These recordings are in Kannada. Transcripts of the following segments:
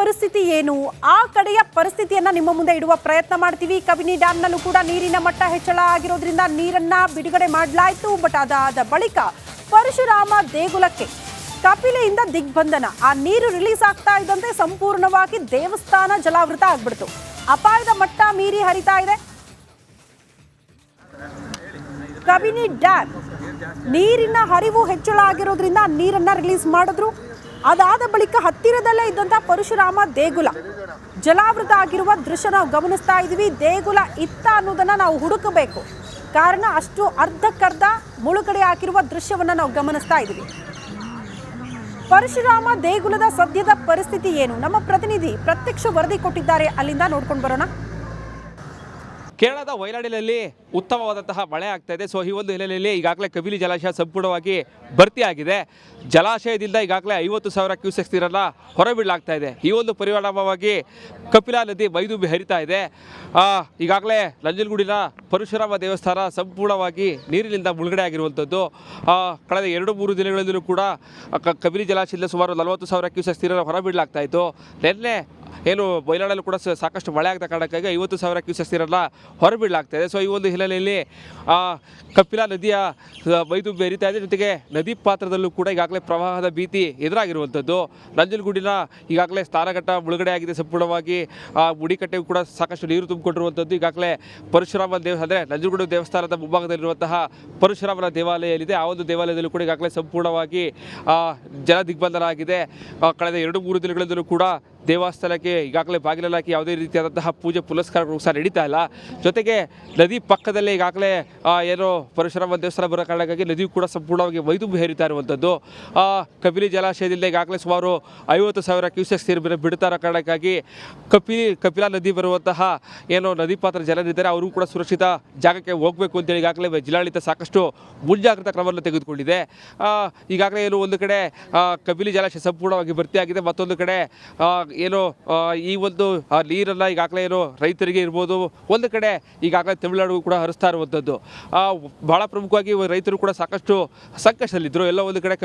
ಪರಿಸ್ಥಿತಿ ಏನು, ಆ ಕಡೆಯ ಪರಿಸ್ಥಿತಿಯನ್ನ ನಿಮ್ಮ ಮುಂದೆ ಇಡುವ ಪ್ರಯತ್ನ ಮಾಡ್ತೀವಿ. ಕಬಿನಿ ಡ್ಯಾಂನಲ್ಲೂ ಕೂಡ ನೀರಿನ ಮಟ್ಟ ಹೆಚ್ಚಳ ಆಗಿರೋದ್ರಿಂದ ನೀರನ್ನ ಬಿಡುಗಡೆ ಮಾಡಲಾಯಿತು. ಬಟ್ ಅದಾದ ಬಳಿಕ ಪರಶುರಾಮ ದೇಗುಲಕ್ಕೆ ಕಪಿಲೆಯಿಂದ ದಿಗ್ಬಂಧನ. ಆ ನೀರು ರಿಲೀಸ್ ಆಗ್ತಾ ಇದ್ದಂತೆ ಸಂಪೂರ್ಣವಾಗಿ ದೇವಸ್ಥಾನ ಜಲಾವೃತ ಆಗ್ಬಿಡ್ತು. ಅಪಾಯದ ಮಟ್ಟ ಮೀರಿ ಹರಿತಾ ಇದೆ ಕಬಿನಿ ಡ್ಯಾಮ್. ನೀರಿನ ಹರಿವು ಹೆಚ್ಚಳ ಆಗಿರೋದ್ರಿಂದ ನೀರನ್ನ ರಿಲೀಸ್ ಮಾಡಿದ್ರು. ಅದಾದ ಬಳಿಕ ಹತ್ತಿರದಲ್ಲೇ ಇದ್ದಂತ ಪರಶುರಾಮ ದೇಗುಲ ಜಲಾವೃತ ಆಗಿರುವ ದೃಶ್ಯ ನಾವು ಗಮನಿಸ್ತಾ ಇದೀವಿ. ದೇಗುಲ ಇತ್ತ ಅನ್ನೋದನ್ನ ನಾವು ಹುಡುಕಬೇಕು, ಕಾರಣ ಅಷ್ಟು ಅರ್ಧಕ್ಕರ್ಧ ಮುಳುಗಡೆ ಹಾಕಿರುವ ದೃಶ್ಯವನ್ನ ನಾವು ಗಮನಿಸ್ತಾ ಇದೀವಿ. ಪರಶುರಾಮ ದೇಗುಲದ ಸದ್ಯದ ಪರಿಸ್ಥಿತಿ ಏನು, ನಮ್ಮ ಪ್ರತಿನಿಧಿ ಪ್ರತ್ಯಕ್ಷ ವರದಿ ಕೊಟ್ಟಿದ್ದಾರೆ, ಅಲ್ಲಿಂದ ನೋಡ್ಕೊಂಡು ಬರೋಣ. ಕೇರಳದ ವಯನಾಡಿನಲ್ಲಿ ಉತ್ತಮವಾದಂತಹ ಮಳೆ ಆಗ್ತಾ ಇದೆ. ಸೊ ಈ ಒಂದು ಹಿನ್ನೆಲೆಯಲ್ಲಿ ಈಗಾಗಲೇ ಕಬಿನಿ ಜಲಾಶಯ ಸಂಪೂರ್ಣವಾಗಿ ಭರ್ತಿಯಾಗಿದೆ. ಜಲಾಶಯದಿಂದ ಈಗಾಗಲೇ 50,000 ಕ್ಯೂಸೆಕ್ಸ್ ನೀರನ್ನು ಹೊರಬಿಡಲಾಗ್ತಾ ಇದೆ. ಈ ಒಂದು ಪರಿಣಾಮವಾಗಿ ಕಪಿಲಾ ನದಿ ಮೈದುಂಬಿ ಹರಿತಾ ಇದೆ. ಈಗಾಗಲೇ ನಂಜನಗೂಡಿನ ಪರಶುರಾಮ ದೇವಸ್ಥಾನ ಸಂಪೂರ್ಣವಾಗಿ ನೀರಿನಿಂದ ಮುಳುಗಡೆ ಆಗಿರುವಂಥದ್ದು. ಕಳೆದ 2-3 ದಿನಗಳಲ್ಲೂ ಕೂಡ ಕಬಿನಿ ಜಲಾಶಯದಿಂದ ಸುಮಾರು 40,000 ಕ್ಯೂಸೆಕ್ಸ್ ನೀರನ್ನು ಹೊರಬಿಡಲಾಗ್ತಾ ಇತ್ತು. ನಿನ್ನೆ ಏನು ವಯನಾಡಲ್ಲೂ ಕೂಡ ಸಾಕಷ್ಟು ಮಳೆ ಆಗದ ಕಾರಣಕ್ಕಾಗಿ 50,000 ಕ್ಯೂಸೆಕ್ಸ್ ನೀರನ್ನು ಹೊರಬಿಡಲಾಗ್ತಾ ಇದೆ. ಸೊ ಈ ಒಂದು ಹಿನ್ನೆಲೆಯಲ್ಲಿ ಕಪಿಲಾ ನದಿಯ ಮೈದುಂಬಿ ಹರಿತಾ ಇದೆ. ಜೊತೆಗೆ ನದಿ ಪಾತ್ರದಲ್ಲೂ ಕೂಡ ಈಗಾಗಲೇ ಪ್ರವಾಹದ ಭೀತಿ ಎದುರಾಗಿರುವಂಥದ್ದು. ನಂಜನಗೂಡಿನ ಈಗಾಗಲೇ ಸ್ನಾನಘಟ್ಟ ಮುಳುಗಡೆ ಆಗಿದೆ ಸಂಪೂರ್ಣವಾಗಿ. ಮುಡಿಕಟ್ಟೆಗೂ ಕೂಡ ಸಾಕಷ್ಟು ನೀರು ತುಂಬಿಕೊಂಡಿರುವಂಥದ್ದು. ಈಗಾಗಲೇ ಪರಶುರಾಮ ಅಂದರೆ ನಂಜನಗೂಡು ದೇವಸ್ಥಾನದ ಮುಂಭಾಗದಲ್ಲಿರುವಂತಹ ಪರಶುರಾಮನ ದೇವಾಲಯ ಏನಿದೆ, ಆ ಒಂದು ದೇವಾಲಯದಲ್ಲೂ ಕೂಡ ಈಗಾಗಲೇ ಸಂಪೂರ್ಣವಾಗಿ ಜಲ ದಿಗ್ಬಂಧನ ಆಗಿದೆ. ಕಳೆದ 2-3 ದಿನಗಳಿಂದಲೂ ಕೂಡ ದೇವಸ್ಥಾನಕ್ಕೆ ಈಗಾಗಲೇ ಬಾಗಿಲಲ್ಲಿ ಹಾಕಿ ಯಾವುದೇ ರೀತಿಯಾದಂತಹ ಪೂಜೆ ಪುನಸ್ಕಾರಗಳು ಸಹ ನಡೀತಾ ಇಲ್ಲ. ಜೊತೆಗೆ ನದಿ ಪಕ್ಕದಲ್ಲೇ ಈಗಾಗಲೇ ಏನು ಪರಶುರಾಮ ದೇವಸ್ಥಾನ ಬರೋ ಕಾರಣಕ್ಕಾಗಿ ನದಿಯು ಕೂಡ ಸಂಪೂರ್ಣವಾಗಿ ಮೈದುಂಬಿ ಹರಿತಾ ಇರುವಂಥದ್ದು. ಕಬಿನಿ ಜಲಾಶಯದಿಂದ ಈಗಾಗಲೇ ಸುಮಾರು 50,000 ಕ್ಯೂಸೆಕ್ಸ್ ನೀರು ಬಿಡ್ತಾ ಇರೋ ಕಾರಣಕ್ಕಾಗಿ ಕಪಿಲಾ ನದಿ ಬರುವಂತಹ ಏನು ನದಿ ಪಾತ್ರ ಜನರಿದ್ದಾರೆ ಅವರು ಕೂಡ ಸುರಕ್ಷಿತ ಜಾಗಕ್ಕೆ ಹೋಗಬೇಕು ಅಂತೇಳಿ ಈಗಾಗಲೇ ಜಿಲ್ಲಾಡಳಿತ ಸಾಕಷ್ಟು ಮುಂಜಾಗ್ರತಾ ಕ್ರಮವನ್ನು ತೆಗೆದುಕೊಂಡಿದೆ. ಈಗಾಗಲೇ ಏನು ಒಂದು ಕಡೆ ಕಬಿನಿ ಜಲಾಶಯ ಸಂಪೂರ್ಣವಾಗಿ ಭರ್ತಿಯಾಗಿದೆ, ಮತ್ತೊಂದು ಕಡೆ ಏನು ಈ ಒಂದು ನೀರನ್ನು ಈಗಾಗಲೇ ಏನು ರೈತರಿಗೆ ಇರ್ಬೋದು, ಒಂದು ಕಡೆ ಈಗಾಗಲೇ ತಮಿಳುನಾಡಿಗೂ ಕೂಡ ಹರಿಸ್ತಾ ಇರುವಂಥದ್ದು. ಬಹಳ ಪ್ರಮುಖವಾಗಿ ರೈತರು ಕೂಡ ಸಾಕಷ್ಟು ಸಂಕಷ್ಟದಲ್ಲಿದ್ದರು. ಎಲ್ಲ ಒಂದು ಕಡೆ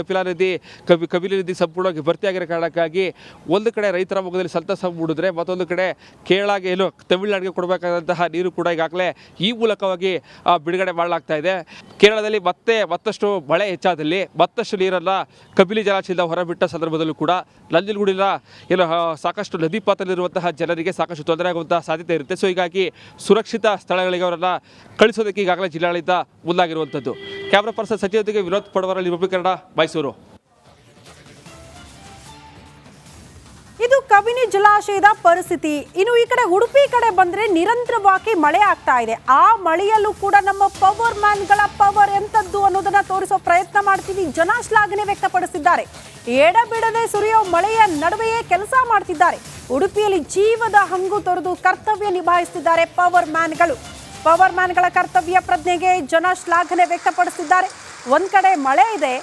ಕಬಿನಿ ನದಿ ಸಂಪೂರ್ಣವಾಗಿ ಭರ್ತಿಯಾಗಿರೋ ಕಾರಣಕ್ಕಾಗಿ ಒಂದು ಕಡೆ ರೈತರ ಮುಖದಲ್ಲಿ ಸಂತಸ ಮೂಡಿದ್ರೆ, ಮತ್ತೊಂದು ಕಡೆ ಕೇರಳಗೆ ಏನು ತಮಿಳುನಾಡಿಗೆ ಕೊಡಬೇಕಾದಂತಹ ನೀರು ಕೂಡ ಈಗಾಗಲೇ ಈ ಮೂಲಕವಾಗಿ ಬಿಡುಗಡೆ ಮಾಡಲಾಗ್ತಾ ಇದೆ. ಕೇರಳದಲ್ಲಿ ಮತ್ತಷ್ಟು ಮಳೆ ಹೆಚ್ಚಾದಲ್ಲಿ ಮತ್ತಷ್ಟು ನೀರನ್ನು ಕಬಿನಿ ಜಲಾಶಯದಿಂದ ಹೊರಬಿಟ್ಟ ಸಂದರ್ಭದಲ್ಲೂ ಕೂಡ ನಂಜನಗೂಡಿನ ಏನು ಸಾಕಷ್ಟು ನದಿ ಪಾತ್ರದಲ್ಲಿರುವಂತಹ ಜನರಿಗೆ ಸಾಕಷ್ಟು ತೊಂದರೆ ಆಗುವಂತಹ ಸಾಧ್ಯತೆ ಇರುತ್ತೆ. ಸೊ ಹೀಗಾಗಿ ಸುರಕ್ಷಿತ ಸ್ಥಳಗಳಿಗೆ ಅವರನ್ನು ಕಳಿಸೋದಕ್ಕೆ ಈಗಾಗಲೇ ಜಿಲ್ಲಾಡಳಿತ ಮುಂದಾಗಿರುವಂಥದ್ದು. ಕ್ಯಾಮ್ರಾ ಪರ್ಸನ್ ಸಚಿವರಿಗೆ ವಿನೋದ್ ಪಡವರ, ಕನ್ನಡ, ಮೈಸೂರು. ಇದು ಕಬಿನಿ ಜಲಾಶಯದ ಪರಿಸ್ಥಿತಿ. ಇನ್ನು ಈ ಕಡೆ ಉಡುಪಿ ಕಡೆ ಬಂದ್ರೆ ನಿರಂತರವಾಗಿ ಮಳೆ ಆಗ್ತಾ ಇದೆ. ಆ ಮಳೆಯಲ್ಲೂ ಕೂಡ ನಮ್ಮ ಪವರ್ ಮ್ಯಾನ್ಗಳ ಪವರ್ ಎಂತದ್ದು ಅನ್ನೋದನ್ನ ತೋರಿಸೋ ಪ್ರಯತ್ನ ಮಾಡ್ತೀವಿ. ಜನ ಶ್ಲಾಘನೆ ವ್ಯಕ್ತಪಡಿಸಿದ್ದಾರೆ. ಎಡಬಿಡದೆ ಸುರಿಯೋ ಮಳೆಯ ನಡುವೆಯೇ ಕೆಲಸ ಮಾಡ್ತಿದ್ದಾರೆ. ಉಡುಪಿಯಲ್ಲಿ ಜೀವದ ಹಂಗು ತೊರೆದು ಕರ್ತವ್ಯ ನಿಭಾಯಿಸುತ್ತಿದ್ದಾರೆ ಪವರ್ ಮ್ಯಾನ್ಗಳ ಕರ್ತವ್ಯ ಪ್ರಜ್ಞೆಗೆ ಜನ ಶ್ಲಾಘನೆ ವ್ಯಕ್ತಪಡಿಸಿದ್ದಾರೆ. ಒಂದ್ ಕಡೆ ಮಳೆ ಇದೆ,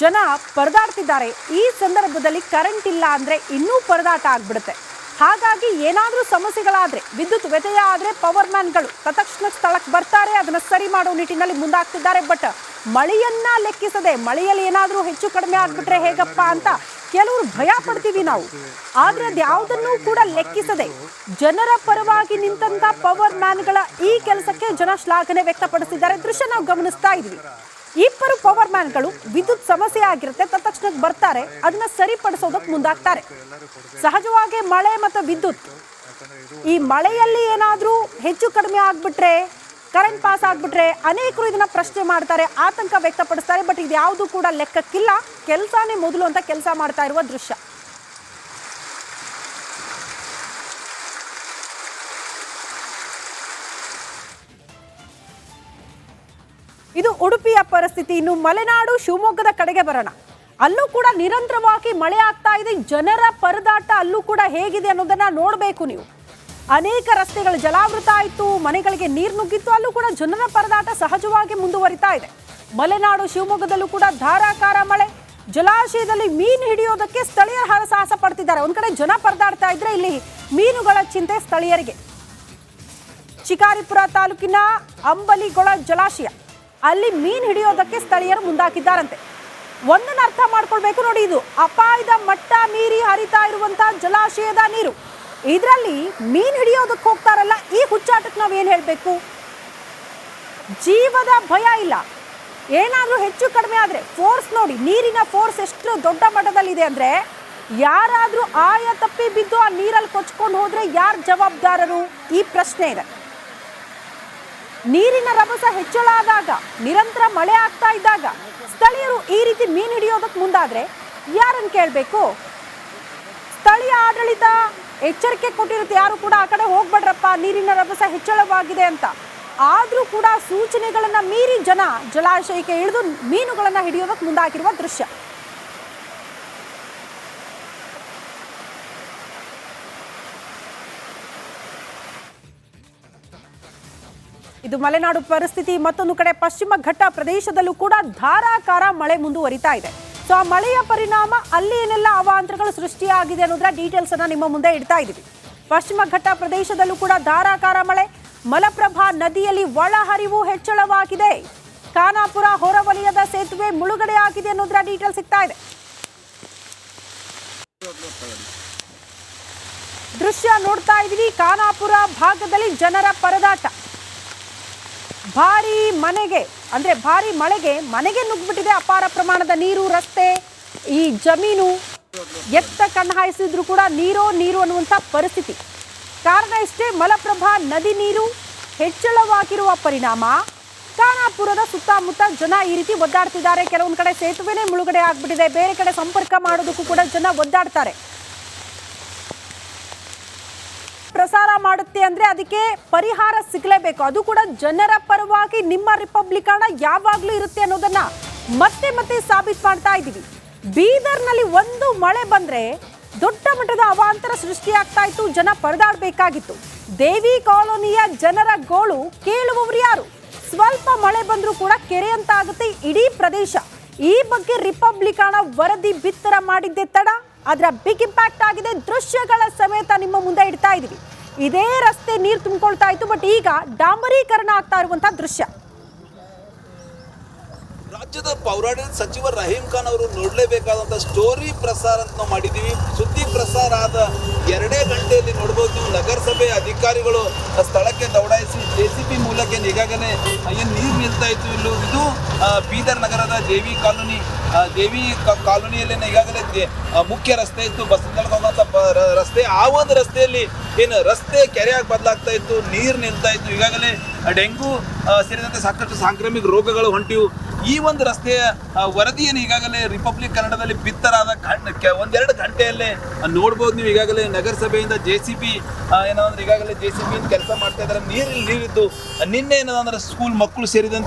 ಜನ ಪರದಾಡ್ತಿದ್ದಾರೆ. ಈ ಸಂದರ್ಭದಲ್ಲಿ ಕರೆಂಟ್ ಇಲ್ಲ ಅಂದ್ರೆ ಇನ್ನೂ ಪರದಾಟ ಆಗ್ಬಿಡುತ್ತೆ. ಹಾಗಾಗಿ ಏನಾದರೂ ಸಮಸ್ಯೆಗಳಾದ್ರೆ, ವಿದ್ಯುತ್ ವ್ಯತ್ಯಯ ಆದ್ರೆ ಪವರ್ ಮ್ಯಾನ್ಗಳು ತತ್ಕ್ಷಣ ಸ್ಥಳಕ್ಕೆ ಬರ್ತಾರೆ, ಅದನ್ನ ಸರಿ ಮಾಡೋ ನಿಟ್ಟಿನಲ್ಲಿ ಮುಂದಾಗ್ತಿದ್ದಾರೆ. ಬಟ್ ಮಳೆಯನ್ನ ಲೆಕ್ಕಿಸದೆ, ಮಳೆಯಲ್ಲಿ ಏನಾದರೂ ಹೆಚ್ಚು ಕಡಿಮೆ ಆಗ್ಬಿಟ್ರೆ ಹೇಗಪ್ಪ ಅಂತ ಕೆಲವರು ಭಯ ಪಡ್ತೀವಿ ನಾವು. ಆದ್ರೆ ಅದ್ಯಾವುದನ್ನು ಕೂಡ ಲೆಕ್ಕಿಸದೆ ಜನರ ಪರವಾಗಿ ನಿಂತ ಪವರ್ ಮ್ಯಾನ್ಗಳ ಈ ಕೆಲಸಕ್ಕೆ ಜನ ಶ್ಲಾಘನೆ ವ್ಯಕ್ತಪಡಿಸಿದ್ದಾರೆ. ದೃಶ್ಯ ನಾವು ಗಮನಿಸ್ತಾ ಇದ್ವಿ. ಇಬ್ಬರು ಪವರ್ ಮ್ಯಾನ್ಗಳು ವಿದ್ಯುತ್ ಸಮಸ್ಯೆ ಆಗಿರುತ್ತೆ, ತತ್ಕ್ಷಣಕ್ಕೆ ಬರ್ತಾರೆ, ಅದನ್ನ ಸರಿಪಡಿಸೋದಕ್ಕೆ ಮುಂದಾಗ್ತಾರೆ. ಸಹಜವಾಗಿ ಮಳೆ ಮತ್ತು ವಿದ್ಯುತ್, ಈ ಮಳೆಯಲ್ಲಿ ಏನಾದರೂ ಹೆಚ್ಚು ಕಡಿಮೆ ಆಗ್ಬಿಟ್ರೆ, ಕರೆಂಟ್ ಪಾಸ್ ಆಗ್ಬಿಟ್ರೆ ಅನೇಕರು ಇದನ್ನ ಪ್ರಶ್ನೆ ಮಾಡ್ತಾರೆ, ಆತಂಕ ವ್ಯಕ್ತಪಡಿಸ್ತಾರೆ. ಬಟ್ ಇದು ಯಾವುದು ಕೂಡ ಲೆಕ್ಕಕ್ಕಿಲ್ಲ. ಕೆಲಸನೇ ಮೊದಲು ಅಂತ ಕೆಲಸ ಮಾಡ್ತಾ ಇರುವ ದೃಶ್ಯ. ಇದು ಉಡುಪಿಯ ಪರಿಸ್ಥಿತಿ. ಇನ್ನು ಮಲೆನಾಡು ಶಿವಮೊಗ್ಗದ ಕಡೆಗೆ ಬರೋಣ. ಅಲ್ಲೂ ಕೂಡ ನಿರಂತರವಾಗಿ ಮಳೆ ಆಗ್ತಾ ಇದೆ. ಜನರ ಪರದಾಟ ಅಲ್ಲೂ ಕೂಡ ಹೇಗಿದೆ ಅನ್ನೋದನ್ನ ನೋಡಬೇಕು ನೀವು. ಅನೇಕ ರಸ್ತೆಗಳು ಜಲಾವೃತ ಆಯಿತು, ಮನೆಗಳಿಗೆ ನೀರು ನುಗ್ಗಿತ್ತು. ಅಲ್ಲೂ ಕೂಡ ಜನರ ಪರದಾಟ ಸಹಜವಾಗಿ ಮುಂದುವರಿತಾ ಇದೆ. ಮಲೆನಾಡು ಶಿವಮೊಗ್ಗದಲ್ಲೂ ಕೂಡ ಧಾರಾಕಾರ ಮಳೆ. ಜಲಾಶಯದಲ್ಲಿ ಮೀನು ಹಿಡಿಯೋದಕ್ಕೆ ಸ್ಥಳೀಯರು ಹರಸಾಹಸ ಪಡ್ತಿದ್ದಾರೆ. ಒಂದ್ ಕಡೆ ಜನ ಪರದಾಡ್ತಾ ಇದ್ರೆ, ಇಲ್ಲಿ ಮೀನುಗಳ ಚಿಂತೆ ಸ್ಥಳೀಯರಿಗೆ. ಶಿಕಾರಿಪುರ ತಾಲೂಕಿನ ಅಂಬಲಿಗೊಳ ಜಲಾಶಯ, ಅಲ್ಲಿ ಮೀನು ಹಿಡಿಯೋದಕ್ಕೆ ಸ್ಥಳೀಯರು ಮುಂದಾಕಿದ್ದಾರಂತೆ. ಒಂದನ್ನ ಅರ್ಥ ಮಾಡ್ಕೊಳ್ಬೇಕು ನೋಡಿ, ಇದು ಅಪಾಯದ ಮಟ್ಟ ಮೀರಿ ಹರಿತಾ ಇರುವಂತ ಜಲಾಶಯದ ನೀರು. ಇದರಲ್ಲಿ ಮೀನ್ ಹಿಡಿಯೋದಕ್ಕೆ ಹೋಗ್ತಾರಲ್ಲ, ಈ ಹುಚ್ಚಾಟಕ್ಕೆ ನಾವೇನ್ ಹೇಳ್ಬೇಕು? ಜೀವದ ಭಯ ಇಲ್ಲ. ಏನಾದ್ರೂ ಹೆಚ್ಚು ಕಡಿಮೆ ಆದ್ರೆ ಫೋರ್ಸ್ ನೋಡಿ, ನೀರಿನ ಫೋರ್ಸ್ ಎಷ್ಟು ದೊಡ್ಡ ಮಟ್ಟದಲ್ಲಿದೆ ಅಂದ್ರೆ, ಯಾರಾದ್ರೂ ಆಯ ತಪ್ಪಿ ಬಿದ್ದು ಆ ನೀರಲ್ಲಿ ಕೊಚ್ಕೊಂಡು ಹೋದ್ರೆ ಯಾರು ಜವಾಬ್ದಾರರು? ಈ ಪ್ರಶ್ನೆ ಇದೆ. ನೀರಿನ ರಭಸ ಹೆಚ್ಚಳ ಆದಾಗ, ನಿರಂತರ ಮಳೆ ಆಗ್ತಾ ಇದ್ದಾಗ ಸ್ಥಳೀಯರು ಈ ರೀತಿ ಮೀನು ಹಿಡಿಯೋದಕ್ಕೆ ಮುಂದಾದ್ರೆ ಯಾರನ್ನು ಕೇಳಬೇಕು? ಸ್ಥಳೀಯ ಆಡಳಿತ ಎಚ್ಚರಿಕೆ ಕೊಟ್ಟಿರುತ್ತೆ, ಯಾರು ಕೂಡ ಆ ಕಡೆ ಹೋಗ್ಬೇಡ್ರಪ್ಪ, ನೀರಿನ ರಭಸ ಹೆಚ್ಚಳವಾಗಿದೆ ಅಂತ. ಆದ್ರೂ ಕೂಡ ಸೂಚನೆಗಳನ್ನ ಮೀರಿ ಜನ ಜಲಾಶಯಕ್ಕೆ ಇಳಿದು ಮೀನುಗಳನ್ನ ಹಿಡಿಯೋದಕ್ಕೆ ಮುಂದಾಗಿರುವ ದೃಶ್ಯ. ಇದು ಮಲೆನಾಡು ಪರಿಸ್ಥಿತಿ. ಮತ್ತೊಂದು ಕಡೆ ಪಶ್ಚಿಮ ಘಟ್ಟ ಪ್ರದೇಶದಲ್ಲೂ ಕೂಡ ಧಾರಾಕಾರ ಮಳೆ ಮುಂದುವರಿತಾ ಇದೆ. ಸೊ ಆ ಮಳೆಯ ಪರಿಣಾಮ ಅಲ್ಲಿ ಏನೆಲ್ಲ ಅವಾಂತರಗಳು ಸೃಷ್ಟಿಯಾಗಿದೆ ಅನ್ನೋದರ ಡೀಟೇಲ್ಸ್ ಅನ್ನ ನಿಮ್ಮ ಮುಂದೆ ಇಡ್ತಾ ಇದ್ದೀವಿ. ಪಶ್ಚಿಮ ಘಟ್ಟ ಪ್ರದೇಶದಲ್ಲೂ ಕೂಡ ಧಾರಾಕಾರ ಮಳೆ. ಮಲಪ್ರಭಾ ನದಿಯಲ್ಲಿ ಒಳಹರಿವು ಹೆಚ್ಚಳವಾಗಿದೆ. ಖಾನಾಪುರ ಹೊರವಲಯದ ಸೇತುವೆ ಮುಳುಗಡೆ ಆಗಿದೆ ಅನ್ನೋದರ ಡೀಟೇಲ್ ಸಿಗ್ತಾ ಇದೆ. ದೃಶ್ಯ ನೋಡ್ತಾ ಇದ್ದೀವಿ. ಖಾನಾಪುರ ಭಾಗದಲ್ಲಿ ಜನರ ಪರದಾಟ. ಭಾರಿ ಮಳೆಗೆ ಮನೆಗೆ ನುಗ್ಗಿಬಿಟ್ಟಿದೆ ಅಪಾರ ಪ್ರಮಾಣದ ನೀರು. ರಸ್ತೆ, ಈ ಜಮೀನು ಎತ್ತ ಕಣ್ಣು ಹಾಯಿಸಿದ್ರು ಕೂಡ ನೀರು ಅನ್ನುವಂಥ ಪರಿಸ್ಥಿತಿ. ಕಾರಣ ಇಷ್ಟೇ, ಮಲಪ್ರಭಾ ನದಿ ನೀರು ಹೆಚ್ಚಳವಾಗಿರುವ ಪರಿಣಾಮ ಖಾನಾಪುರದ ಸುತ್ತಮುತ್ತ ಜನ ಈ ರೀತಿ ಒದ್ದಾಡ್ತಿದ್ದಾರೆ. ಕೆಲವೊಂದು ಕಡೆ ಸೇತುವೆನೇ ಮುಳುಗಡೆ ಆಗ್ಬಿಟ್ಟಿದೆ. ಬೇರೆ ಕಡೆ ಸಂಪರ್ಕ ಮಾಡೋದಕ್ಕೂ ಕೂಡ ಜನ ಒದ್ದಾಡ್ತಾರೆ. ಪ್ರಸಾರ ಮಾಡುತ್ತೆ ಅಂದ್ರೆ ಅದಕ್ಕೆ ಪರಿಹಾರ ಸಿಗಲೇಬೇಕು. ಅದು ಕೂಡ ಜನರ ಪರವಾಗಿ ನಿಮ್ಮ ರಿಪಬ್ಲಿಕ್ ಹಣ ಯಾವಾಗ್ಲೂ ಇರುತ್ತೆ ಅನ್ನೋದನ್ನ ಮತ್ತೆ ಮತ್ತೆ ಸಾಬೀತು ಮಾಡ್ತಾ ಇದ್ದೀವಿ. ಬೀದರ್ನಲ್ಲಿ ಒಂದು ಮಳೆ ಬಂದ್ರೆ ದೊಡ್ಡ ಮಟ್ಟದ ಅವಾಂತರ ಸೃಷ್ಟಿಯಾಗ್ತಾ ಇತ್ತು. ಜನ ಪರದಾಡಬೇಕಾಗಿತ್ತು. ದೇವಿ ಕಾಲೋನಿಯ ಜನರ ಗೋಳು ಕೇಳುವವರು ಯಾರು? ಸ್ವಲ್ಪ ಮಳೆ ಬಂದ್ರೂ ಕೂಡ ಕೆರೆ ಅಂತ ಆಗುತ್ತೆ ಇಡೀ ಪ್ರದೇಶ. ಈ ಬಗ್ಗೆ ರಿಪಬ್ಲಿಕ್ ಹಣ ವರದಿ ಬಿತ್ತರ ಮಾಡಿದ್ದೆ ತಡ, ಅದರ ಬಿಗ್ ಇಂಪ್ಯಾಕ್ಟ್ ಆಗಿದೆ. ದೃಶ್ಯಗಳ ಸಮೇತ ನಿಮ್ಮ ಮುಂದೆ ಇಡ್ತಾ ಇದೀವಿ. ಇದೇ ರಸ್ತೆ ನೀರು ತುಂಬಿಕೊಳ್ತಾ ಇತ್ತು, ಬಟ್ ಈಗ ಡಾಂಬರೀಕರಣ ಆಗ್ತಾ ಇರುವಂತಹ ದೃಶ್ಯ. ರಾಜ್ಯದ ಪೌರಾಡಳಿತ ಸಚಿವ ರಹೀಂ ಖಾನ್ ಅವರು ನೋಡಲೇಬೇಕಾದಂಥ ಸ್ಟೋರಿ ಪ್ರಸಾರ ಅಂತ ನಾವು ಮಾಡಿದ್ದೀವಿ. ಸುದ್ದಿ ಪ್ರಸಾರ ಆದ 2 ಗಂಟೆಯಲ್ಲಿ ನೋಡ್ಬೋದು ನೀವು. ನಗರಸಭೆ ಅಧಿಕಾರಿಗಳು ಸ್ಥಳಕ್ಕೆ ದೌಡಾಯಿಸಿ JCB ಮೂಲಕ ಈಗಾಗಲೇ ಏನು ನೀರು ನಿಲ್ತಾ ಇತ್ತು ಇಲ್ಲೂ. ಇದು ಬೀದರ್ ನಗರದ ದೇವಿ ಕಾಲೋನಿಯಲ್ಲೇ ಈಗಾಗಲೇ ಮುಖ್ಯ ರಸ್ತೆ ಇತ್ತು, ಬಸ್ ಹೋಗುವಂಥ ರಸ್ತೆ. ಆ ಒಂದು ರಸ್ತೆಯಲ್ಲಿ ಏನು ರಸ್ತೆ ಕೆರೆಯಾಗಿ ಬದಲಾಗ್ತಾ ಇತ್ತು, ನೀರು ನಿಲ್ತಾ ಇತ್ತು. ಈಗಾಗಲೇ ಡೆಂಗು ಸೇರಿದಂತೆ ಸಾಕಷ್ಟು ಸಾಂಕ್ರಾಮಿಕ ರೋಗಗಳು ಹೊಂಟಿವು. ಈ ಒಂದು ರಸ್ತೆಯ ವರದಿಯನ್ನು ಈಗಾಗಲೇ ರಿಪಬ್ಲಿಕ್ ಕನ್ನಡದಲ್ಲಿ ಬಿತ್ತರಾದ 1-2 ಗಂಟೆಯಲ್ಲೇ ನೋಡ್ಬೋದು ನೀವು. ಈಗಾಗಲೇ ನಗರಸಭೆಯಿಂದ JCB ಏನಂದ್ರೆ ಈಗಾಗಲೇ JCB ಕೆಲಸ ಮಾಡ್ತಾ ಇದ್ದಾರೆ. ನೀರಿದ್ದು ನಿನ್ನೆ ಏನಂದ್ರೆ ಸ್ಕೂಲ್ ಮಕ್ಕಳು ಸೇರಿದಂತೆ